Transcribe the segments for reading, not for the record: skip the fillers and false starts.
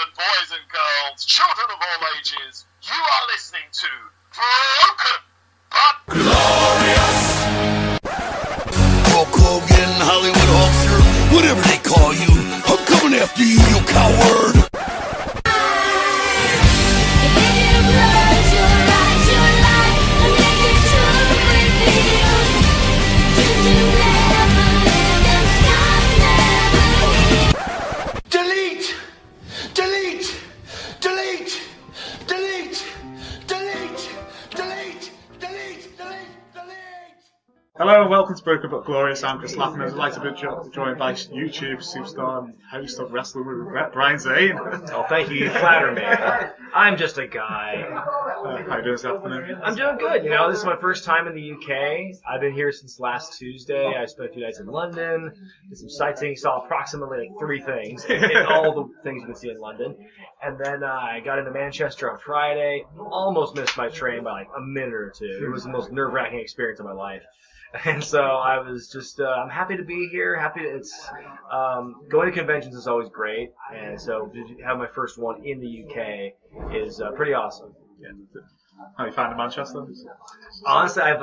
gentlemen, boys and girls, children of all ages, you are listening to Broken But Glorious! Hulk Hogan, Hollywood Hulkster, whatever they call you, I'm coming after you, you coward! Delete! Delete! Delete! Delete! Delete! Delete! Delete! Delete! Hello and welcome to Broken But Glorious. I'm just Lappin. I'd like to be joined by YouTube superstar and host of Wrestling with Wregret, Brian Zane. Oh, thank you. You flatter me. I'm just a guy. How you doing this afternoon? I'm doing good. You know, this is my first time in the UK. I've been here since last Tuesday. I spent a few nights in London, did some sightseeing, saw approximately like 3 things, and all the things you can see in London. And then I got into Manchester on Friday. Almost missed my train by like a minute or two. It was the most nerve-wracking experience of my life. And so I was just, I'm happy to be here. Going to conventions is always great. And so to have my first one in the UK is pretty awesome. Yeah. How you found Manchester? Honestly, I've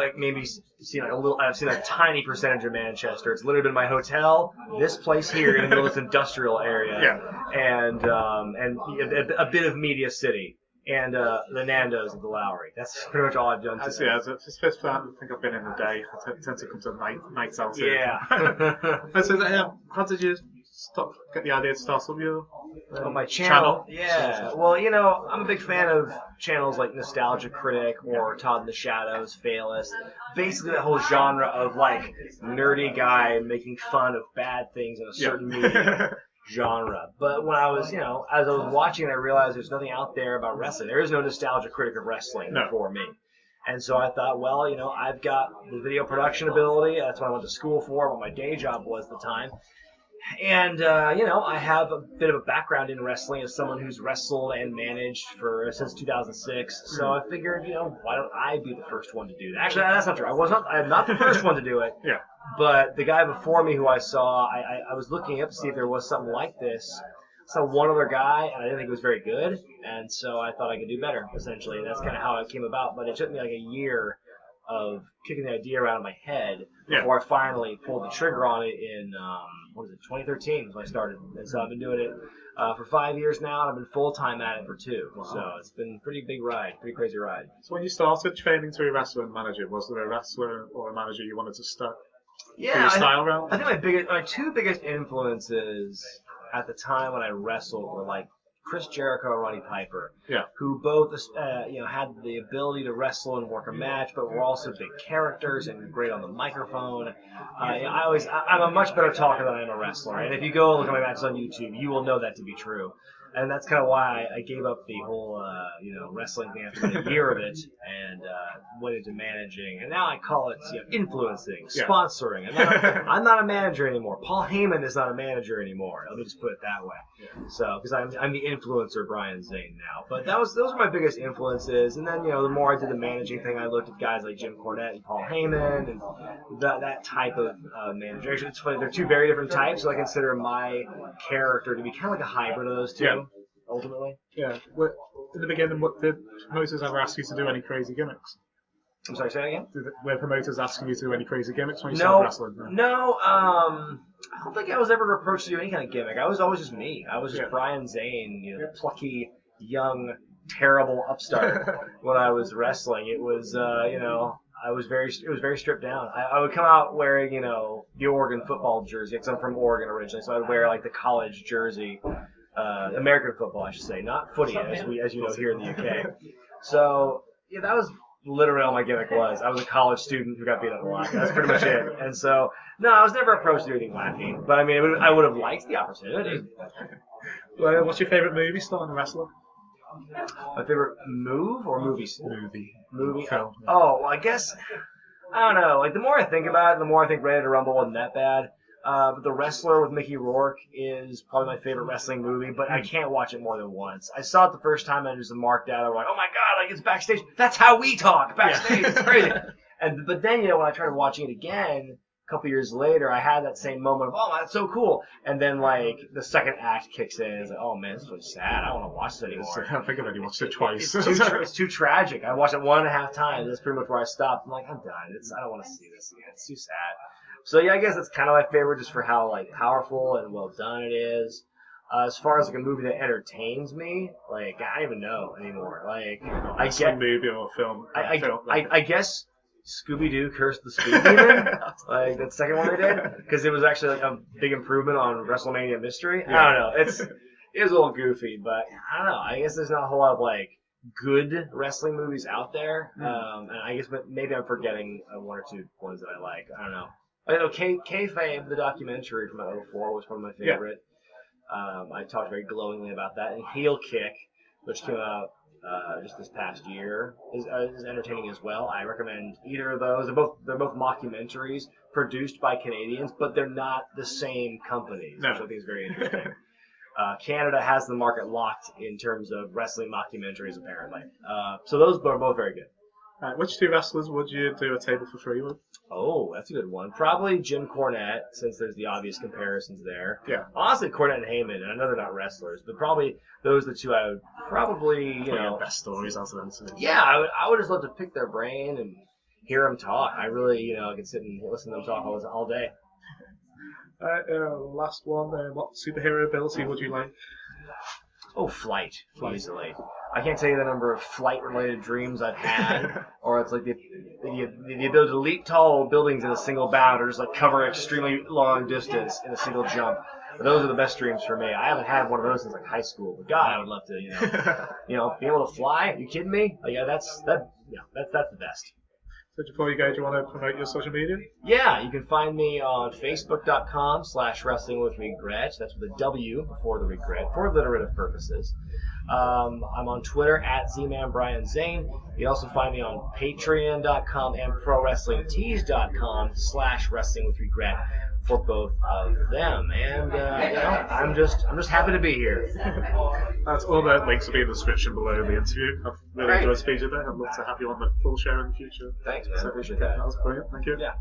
seen a tiny percentage of Manchester. It's literally been my hotel, this place here in the middle of this industrial area, and a bit of Media City. And the Nando's at the Lowry. That's pretty much all I've done today. Yeah, it's the first time I think I've been in a day. I tend to come to nights out here. Yeah. So, how did you get the idea to start up your my channel? Yeah. Well, you know, I'm a big fan of channels like Nostalgia Critic or Todd in the Shadows, Failist. Basically, that whole genre of like nerdy guy making fun of bad things in a certain medium. Genre. But when I was, as I was watching, I realized there's nothing out there about wrestling. There is no Nostalgia Critic of wrestling for me. And so I thought, well, I've got the video production ability. That's what I went to school for, what my day job was at the time. And, I have a bit of a background in wrestling as someone who's wrestled and managed since 2006. So I figured, why don't I be the first one to do that? Actually, that's not true. I'm not the first one to do it. Yeah. But the guy before me who I saw, I was looking up to see if there was something like this. I saw one other guy, and I didn't think it was very good. And so I thought I could do better, essentially. That's kind of how it came about. But it took me like a year of kicking the idea around in my head before I finally pulled the trigger on it in, 2013 was when I started. And so I've been doing it for 5 years now, and I've been full-time at it for 2. Wow. So it's been a pretty big ride, pretty crazy ride. So when you started training to be a wrestler and manager, was there a wrestler or a manager you wanted to start? Yeah, I think my 2 biggest influences at the time when I wrestled were like Chris Jericho and Roddy Piper, who both had the ability to wrestle and work a match, but were also big characters and great on the microphone. I'm a much better talker than I am a wrestler, and if you go look at my matches on YouTube, you will know that to be true. And that's kind of why I gave up the whole, wrestling thing after about a year of it and went into managing. And now I call it, influencing, sponsoring. I'm not a manager anymore. Paul Heyman is not a manager anymore. Let me just put it that way. Yeah. So, because I'm the influencer Brian Zane now. But those were my biggest influences. And then, the more I did the managing thing, I looked at guys like Jim Cornette and Paul Heyman and that type of manager. Actually, it's funny. They're 2 very different types, so I consider my character to be kind of like a hybrid of those 2. Yeah. Ultimately. Yeah. In the beginning, did promoters ever ask you to do any crazy gimmicks? I'm sorry, say that again? Were promoters asking you to do any crazy gimmicks when you started wrestling? No, I don't think I was ever approached to do any kind of gimmick. I was always just me. I was just Brian Zane, plucky, young, terrible upstart when I was wrestling. It was, it was very stripped down. I would come out wearing, the Oregon football jersey, because I'm from Oregon originally, so I'd wear, like, the college jersey. American football, I should say, not footy, as you know here in the UK. So, that was literally all my gimmick was. I was a college student who got beat up a lot. That's pretty much it. And so, no, I was never approached to do anything wacky. But, I would have liked the opportunity. Well, what's your favorite movie starring a wrestler? My favorite move or movies? Movie? Film. Oh, well, I guess, I don't know. Like, the more I think about it, the more I think Ready to Rumble wasn't that bad. But The Wrestler with Mickey Rourke is probably my favorite wrestling movie, but I can't watch it more than once. I saw it the first time and I just marked out. I was like, oh my god, like it's backstage. That's how we talk backstage. It's crazy. But then, when I tried watching it again, couple years later, I had that same moment of, oh, that's so cool. And then, like, the second act kicks in. It's like, oh, man, this is really sad. I don't want to watch this anymore. I think I've only watched it twice. It's too tragic. I watched it 1.5 times. That's pretty much where I stopped. I'm like, I'm done. I don't want to see this again. It's too sad. So, yeah, I guess that's kind of my favorite just for how, like, powerful and well done it is. As far as like a movie that entertains me, like I don't even know anymore. Like I get movie or film. I guess Scooby-Doo Curse the Speed Demon, like that second one they did, because it was actually like a big improvement on WrestleMania Mystery. Yeah. I don't know. It was a little goofy, but I don't know. I guess there's not a whole lot of like good wrestling movies out there, and I guess maybe I'm forgetting 1 or 2 ones that I like. I don't know. I know Kayfabe, the documentary from 2004, was one of my favorite. I talked very glowingly about that. And Heel Kick, which came out just this past year, is entertaining as well. I recommend either of those. They're both mockumentaries produced by Canadians, but they're not the same companies, which I think is very interesting. Canada has the market locked in terms of wrestling mockumentaries, apparently. So those are both very good. Which 2 wrestlers would you do a table for 3 with? Oh, that's a good one. Probably Jim Cornette, since there's the obvious comparisons there. Yeah. Honestly, Cornette and Heyman, and I know they're not wrestlers, but probably those are the 2 I would probably, best stories as an incident. Yeah, I would just love to pick their brain and hear them talk. I really, I could sit and listen to them talk all day. Last one, what superhero ability would you like? Oh, flight. Easily. I can't tell you the number of flight-related dreams I've had, or it's like the ability to leap tall buildings in a single bound, or just like cover extremely long distance in a single jump. But those are the best dreams for me. I haven't had one of those since like high school. But God, I would love to, be able to fly. Are you kidding me? Yeah, that's the best. So before you go, do you want to promote your social media? Yeah, you can find me on Facebook.com/WrestlingWithRegret. That's with a W before the regret, for alliterative purposes. I'm on Twitter @ZmanBrianZane. You can also find me on Patreon.com and ProWrestlingTees.com/WrestlingWithRegret for both of them. And I'm just happy to be here. That's all the links will be in the description below the interview. I've really enjoyed speaking with you. I'd love to have you on the full show in the future. Thanks, man. So, I appreciate that. That was brilliant. Thank you. Yeah.